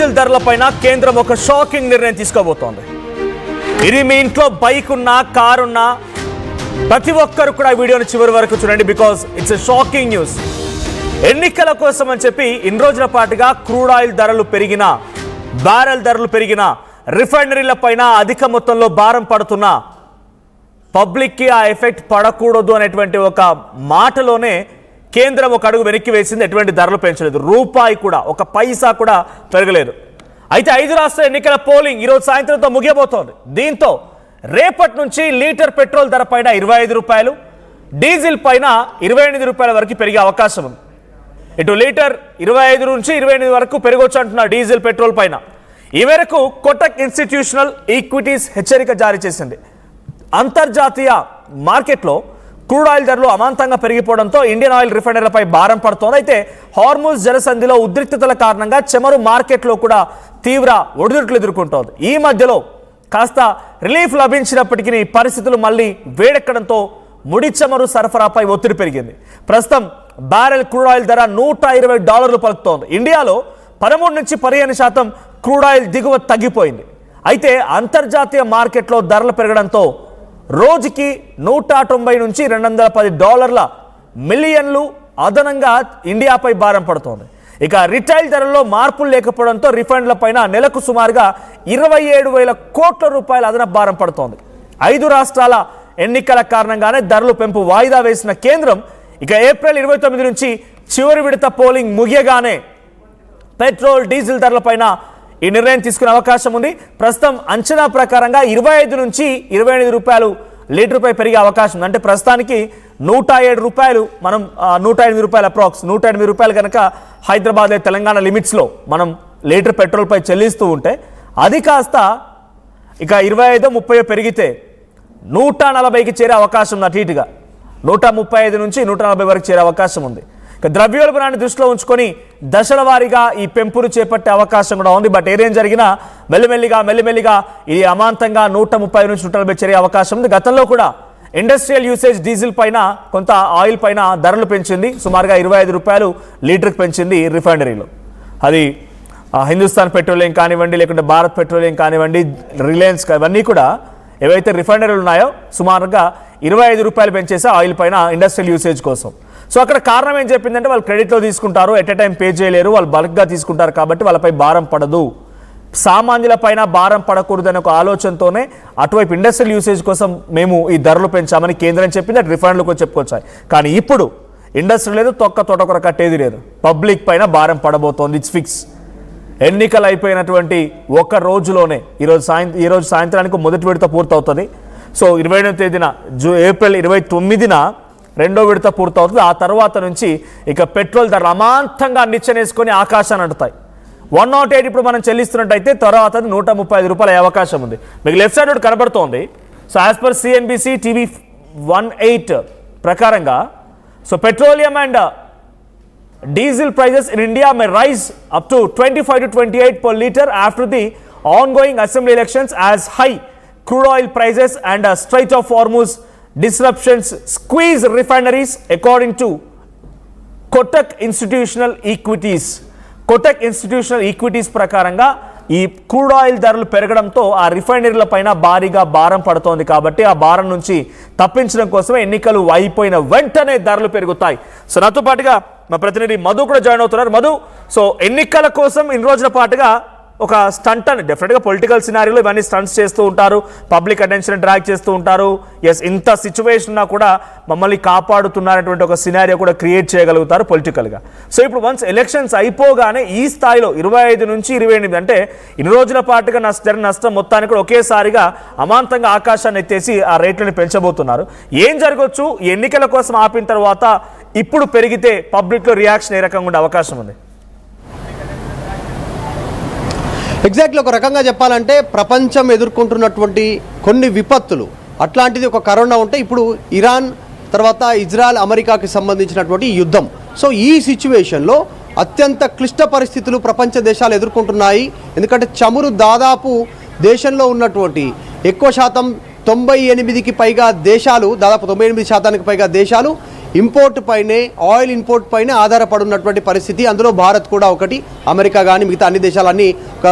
Diesel ధరలపైన కేంద్రం ఒక shocking నిర్ణయం తీసుకోబోతోంది. ఇది మీ ఇంట్లో బైక్ ఉన్నా, కార్ ఉన్నా ప్రతి ఒక్కరు కూడా వీడియోని చివరి వరకు చూడండి, because it's a shocking news. ఎన్నికల కోసం అని చెప్పి ఇన్ని రోజుల పాటుగా క్రూడ్ ఆయిల్ ధరలు పెరిగినా, బ్యారెల్ ధరలు పెరిగినా, రిఫైనరీల పైన అధిక మొత్తంలో భారం పడుతున్నా పబ్లిక్కి ఆ ఎఫెక్ట్ పడకూడదు అనేటువంటి ఒక మాటలోనే కేంద్రం ఒక అడుగు వెనక్కి వేసింది. ఎటువంటి ధరలు పెంచలేదు, రూపాయి కూడా, ఒక పైసా కూడా పెరగలేదు. అయితే 5 రాష్ట్ర ఎన్నికల పోలింగ్ ఈరోజు సాయంత్రంతో ముగియబోతోంది. దీంతో రేపటి నుంచి లీటర్ పెట్రోల్ ధర పైన 25 రూపాయలు, డీజిల్ పైన 28 రూపాయల వరకు పెరిగే అవకాశం ఉంది. ఇటు లీటర్ 25 నుంచి 28 వరకు పెరగొచ్చు అంటున్నారు డీజిల్ పెట్రోల్ పైన. ఈ మేరకు కోటక్ ఇన్స్టిట్యూషనల్ ఈక్విటీస్ హెచ్చరిక జారీ చేసింది. అంతర్జాతీయ మార్కెట్లో క్రూడ్ ఆయిల్ ధరలు అమాంతంగా పెరిగిపోవడంతో ఇండియన్ ఆయిల్ రిఫైనరీలపై భారం పడుతోంది. అయితే హార్ముజ్ జలసంధిలో ఉద్రిక్తతల కారణంగా చమురు మార్కెట్లో కూడా తీవ్ర ఒడిదుడుకులు ఎదుర్కొంటోంది. ఈ మధ్యలో కాస్త రిలీఫ్ లభించినప్పటికీ పరిస్థితులు మళ్ళీ వేడెక్కడంతో ముడి చమురు సరఫరాపై ఒత్తిడి పెరిగింది. ప్రస్తుతం బ్యారెల్ క్రూడ్ ఆయిల్ ధర $120 పలుకుతోంది. ఇండియాలో 13 నుంచి 15% క్రూడ్ ఆయిల్ దిగువ తగ్గిపోయింది. అయితే అంతర్జాతీయ మార్కెట్లో ధరలు పెరగడంతో రోజుకి $190 నుంచి $210 మిలియన్లు అదనంగా ఇండియాపై భారం పడుతోంది. ఇక రిటైల్ ధరల్లో మార్పులు లేకపోవడంతో రిఫైనరీల పైన నెలకు సుమారుగా 27,000 కోట్ల రూపాయల అదనపు భారం పడుతోంది. 5 రాష్ట్రాల ఎన్నికల కారణంగానే ధరలు పెంపు వాయిదా వేసిన కేంద్రం ఇక ఏప్రిల్ 29 నుంచి చివరి విడత పోలింగ్ ముగియగానే పెట్రోల్, డీజిల్ ధరలపైన ఈ నిర్ణయం తీసుకునే అవకాశం ఉంది. ప్రస్తుతం అంచనా ప్రకారంగా 25 నుంచి 28 రూపాయలు లీటర్పై పెరిగే అవకాశం ఉంది. అంటే ప్రస్తుతానికి 107 రూపాయలు, మనం 108 రూపాయలు, అప్రాక్స్ 108 రూపాయలు కనుక హైదరాబాద్ తెలంగాణ లిమిట్స్లో మనం లీటర్ పెట్రోల్పై చెల్లిస్తూ ఉంటే అది కాస్త ఇక 25-30 పెరిగితే 140కి చేరే అవకాశం ఉంది. అటు ఇటుగా 135 నుంచి 140 వరకు చేరే అవకాశం ఉంది. ద్రవ్యోల్బణాన్ని దృష్టిలో ఉంచుకొని దశల వారీగా ఈ పెంపును చేపట్టే అవకాశం కూడా ఉంది. బట్ ఏదేం జరిగినా మెల్లిమెల్లిగా ఇది అమాంతంగా 130 నుంచి 140 చేరే అవకాశం ఉంది. గతంలో కూడా ఇండస్ట్రియల్ యూసేజ్ డీజిల్ పైన, కొంత ఆయిల్ పైన ధరలు పెంచింది. సుమారుగా 25 రూపాయలు లీటర్కి పెంచింది రిఫైనరీలో. అది హిందుస్థాన్ పెట్రోలియం కానివ్వండి, లేకుంటే భారత్ పెట్రోలియం కానివ్వండి, రిలయన్స్, ఇవన్నీ కూడా ఏవైతే రిఫైనరీలు ఉన్నాయో సుమారుగా 25 రూపాయలు పెంచేసే ఆయిల్ పైన ఇండస్ట్రియల్ యూసేజ్ కోసం. సో అక్కడ కారణం ఏం చెప్పిందంటే వాళ్ళు క్రెడిట్లో తీసుకుంటారు, ఎట్ ఎ టైం పే చేయలేరు, వాళ్ళు బల్క్గా తీసుకుంటారు కాబట్టి వాళ్ళపై భారం పడదు, సామాన్యుల పైన భారం పడకూడదు అనే ఒక ఆలోచనతోనే అటువైపు ఇండస్ట్రియల్ యూసేజ్ కోసం మేము ఈ ధరలు పెంచామని కేంద్రం చెప్పింది. అటు రిఫైనరీలకు చెప్పుకొచ్చాయి. కానీ ఇప్పుడు ఇండస్ట్రీ లేదు, తోటకూర కట్టేది లేదు, పబ్లిక్ పైన భారం పడబోతోంది. It's fix. ఎన్నికలు అయిపోయినటువంటి ఒక రోజులోనే ఈరోజు సాయంత్రానికి మొదటి విడత పూర్తవుతుంది. సో 28వ తేదీన ఏప్రిల్ 29న రెండో విడత పూర్తవుతుంది. ఆ తర్వాత నుంచి ఇక పెట్రోల్ ధరలు అమాంతంగా నిచ్చెనేసుకొని ఆకాశాన్ని అంటుతాయి. 108 ఇప్పుడు మనం చెల్లిస్తున్నట్టయితే తర్వాత 135 రూపాయలు అయ్యే అవకాశం ఉంది. మీకు లెఫ్ట్ సైడ్ ఒకటి కనబడుతోంది. So as per CNBC TV 18 ప్రకారంగా, so petroleum and diesel prices in India may rise up to 25 to 28 per liter after the ongoing assembly elections as high crude oil prices and Strait of Hormuz disruptions squeeze refineries, according to Kotak Institutional Equities. Kotak Institutional Equities ప్రకారంగా ఈ crude oil ధరలు పెరగడంతో ఆ రిఫైనరీల పైన భారీగా భారం పడుతోంది. కాబట్టి ఆ భారం నుంచి తప్పించడం కోసమే ఎన్నికలు అయిపోయిన వెంటనే ధరలు పెరుగుతాయి. సో నాతో పాటుగా మా ప్రతినిధి మధు కూడా జాయిన్ అవుతున్నారు. మధు, సో ఎన్నికల కోసం ఇన్ని రోజుల పాటుగా ఒక స్టంట్ అని, డెఫినెట్గా పొలిటికల్ సినారియోలో ఇవన్నీ స్టంట్స్ చేస్తూ ఉంటారు, పబ్లిక్ అటెన్షన్ డ్రాగ్ చేస్తూ ఉంటారు. ఎస్, ఇంత సిచ్యువేషన్ ఉన్నా కూడా మమ్మల్ని కాపాడుతున్నారనేటువంటి ఒక సినారియో కూడా క్రియేట్ చేయగలుగుతారు పొలిటికల్గా. సో ఇప్పుడు వన్స్ ఎలక్షన్స్ అయిపోగానే ఈ స్థాయిలో 25 నుంచి 28, అంటే ఇన్ని రోజుల పాటుగా జరిగిన నష్టం మొత్తానికి కూడా ఒకేసారిగా అమాంతంగా ఆకాశాన్ని ఎత్తేసి ఆ రేట్లను పెంచబోతున్నారు. ఏం జరగవచ్చు? ఎన్నికల కోసం ఆపిన తర్వాత ఇప్పుడు పెరిగితే పబ్లిక్లో రియాక్షన్ ఏ రకంగా ఉండే అవకాశం ఉంది? ఎగ్జాక్ట్లీ, ఒక రకంగా చెప్పాలంటే ప్రపంచం ఎదుర్కొంటున్నటువంటి కొన్ని విపత్తులు, అట్లాంటిది ఒక కరోనా ఉంటే ఇప్పుడు ఇరాన్ తర్వాత ఇజ్రాయెల్ అమెరికాకి సంబంధించినటువంటి యుద్ధం. సో ఈ సిచ్యువేషన్లో అత్యంత క్లిష్ట పరిస్థితులు ప్రపంచ దేశాలు ఎదుర్కొంటున్నాయి. ఎందుకంటే చమురు దాదాపు దేశంలో ఉన్నటువంటి ఎక్కువ శాతం 98కి పైగా దేశాలు, దాదాపు 98% పైగా దేశాలు ఇంపోర్ట్ పైనే, ఆయిల్ ఇంపోర్ట్ పైనే ఆధారపడున్నటువంటి పరిస్థితి. అందులో భారత్ కూడా ఒకటి, అమెరికా కానీ మిగతా అన్ని దేశాలన్నీ ఒక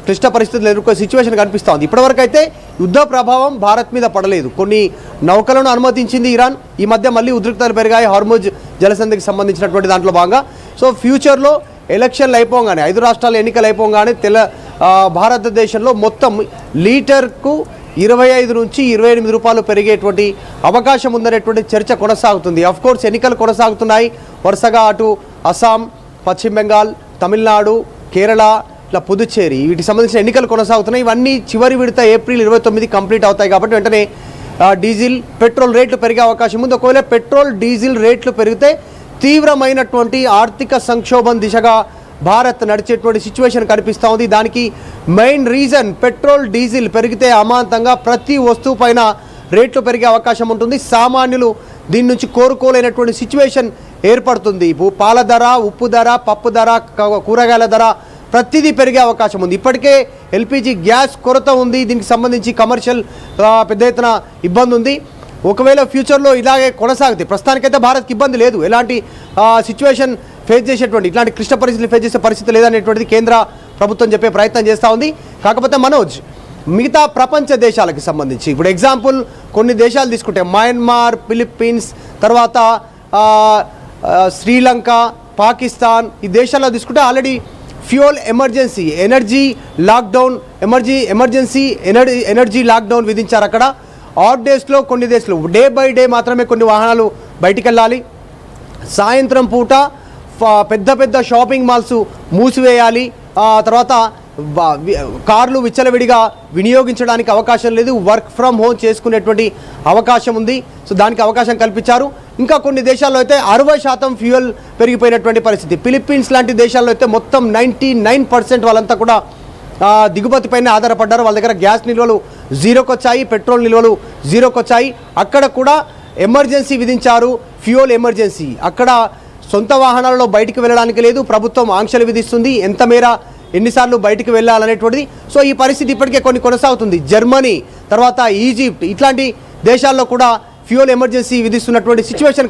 క్లిష్ట పరిస్థితులు ఎదుర్కొనే సిచ్యువేషన్ కనిపిస్తూ ఉంది. ఇప్పటివరకు అయితే యుద్ధ ప్రభావం భారత్ మీద పడలేదు. కొన్ని నౌకలను అనుమతించింది ఇరాన్. ఈ మధ్య మళ్ళీ ఉద్రిక్తతలు పెరిగాయి హార్ముజ్ జలసంధికి సంబంధించినటువంటి దాంట్లో భాగంగా. సో ఫ్యూచర్లో ఎలక్షన్లు అయిపోగానే, 5 రాష్ట్రాల ఎన్నికలు అయిపోగానే భారతదేశంలో మొత్తం లీటర్కు 25 నుంచి 28 రూపాయలు పెరిగేటువంటి అవకాశం ఉందనేటువంటి చర్చ కొనసాగుతుంది. కోర్స్ ఎన్నికలు కొనసాగుతున్నాయి వరుసగా. అటు అస్సాం, పశ్చిమ బెంగాల్, తమిళనాడు, కేరళ, ఇట్లా పుదుచ్చేరి, వీటికి సంబంధించిన ఎన్నికలు కొనసాగుతున్నాయి. ఇవన్నీ చివరి విడత ఏప్రిల్ 29 కంప్లీట్ అవుతాయి. కాబట్టి వెంటనే డీజిల్, పెట్రోల్ రేట్లు పెరిగే అవకాశం ఉంది. ఒకవేళ పెట్రోల్, డీజిల్ రేట్లు పెరిగితే తీవ్రమైనటువంటి ఆర్థిక సంక్షోభం దిశగా భారత్ నడిచేటువంటి సిచ్యువేషన్ కనిపిస్తూ ఉంది. దానికి మెయిన్ రీజన్ పెట్రోల్, డీజిల్ పెరిగితే అమాంతంగా ప్రతి వస్తువు పైన రేట్లు పెరిగే అవకాశం ఉంటుంది. సామాన్యులు దీని నుంచి కోరుకోలేనటువంటి సిచ్యువేషన్ ఏర్పడుతుంది. పాల ధర, ఉప్పు ధర, పప్పు ధర, కూరగాయల ధర ప్రతిదీ పెరిగే అవకాశం ఉంది. ఇప్పటికే ఎల్పిజి గ్యాస్ కొరత ఉంది. దీనికి సంబంధించి కమర్షియల్ పెద్ద ఎత్తున ఇబ్బంది ఉంది. ఒకవేళ ఫ్యూచర్లో ఇలాగే కొనసాగితే, ప్రస్తుతానికైతే భారత్కి ఇబ్బంది లేదు, ఎలాంటి సిచ్యువేషన్ ఫేస్ చేసేటువంటి, ఇట్లాంటి క్లిష్ట పరిస్థితులు ఫేస్ చేసే పరిస్థితి లేదనేటువంటిది కేంద్ర ప్రభుత్వం చెప్పే ప్రయత్నం చేస్తూ ఉంది. కాకపోతే మనోజ్, మిగతా ప్రపంచ దేశాలకు సంబంధించి ఇప్పుడు ఎగ్జాంపుల్ కొన్ని దేశాలు తీసుకుంటే మయన్మార్, ఫిలిప్పీన్స్, తర్వాత శ్రీలంక, పాకిస్తాన్, ఈ దేశాల్లో తీసుకుంటే already fuel emergency, energy lockdown విధించారు. అక్కడ ఆడ్ డేస్లో కొన్ని దేశాలు డే బై డే మాత్రమే కొన్ని వాహనాలు బయటికి వెళ్ళాలి. సాయంత్రం పూట పెద్ద పెద్ద షాపింగ్ మాల్స్ మూసివేయాలి. తర్వాత కార్లు విచ్చలవిడిగా వినియోగించడానికి అవకాశం లేదు. వర్క్ ఫ్రమ్ హోమ్ చేసుకునేటువంటి అవకాశం ఉంది. సో దానికి అవకాశం కల్పించారు. ఇంకా కొన్ని దేశాల్లో అయితే 60% ఫ్యూయల్ పెరిగిపోయినటువంటి పరిస్థితి. ఫిలిప్పీన్స్ లాంటి దేశాల్లో అయితే మొత్తం 99% వాళ్ళంతా కూడా దిగుమతిపైన ఆధారపడ్డారు. వాళ్ళ దగ్గర గ్యాస్ నిల్వలు జీరోకి వచ్చాయి, పెట్రోల్ నిల్వలు జీరోకి వచ్చాయి. అక్కడ కూడా ఎమర్జెన్సీ విధించారు, ఫ్యూయల్ ఎమర్జెన్సీ. అక్కడ సొంత వాహనాలలో బయటికి వెళ్ళడానికి లేదు, ప్రభుత్వం ఆంక్షలు విధిస్తుంది, ఎంత మేర ఎన్నిసార్లు బయటికి వెళ్ళాలనేటువంటిది. సో ఈ పరిస్థితి ఇప్పటికే కొన్ని కొనసాగుతుంది. జర్మనీ, తర్వాత ఈజిప్ట్, ఇట్లాంటి దేశాల్లో కూడా ఫ్యూయల్ ఎమర్జెన్సీ విధిస్తున్నటువంటి సిచ్యువేషన్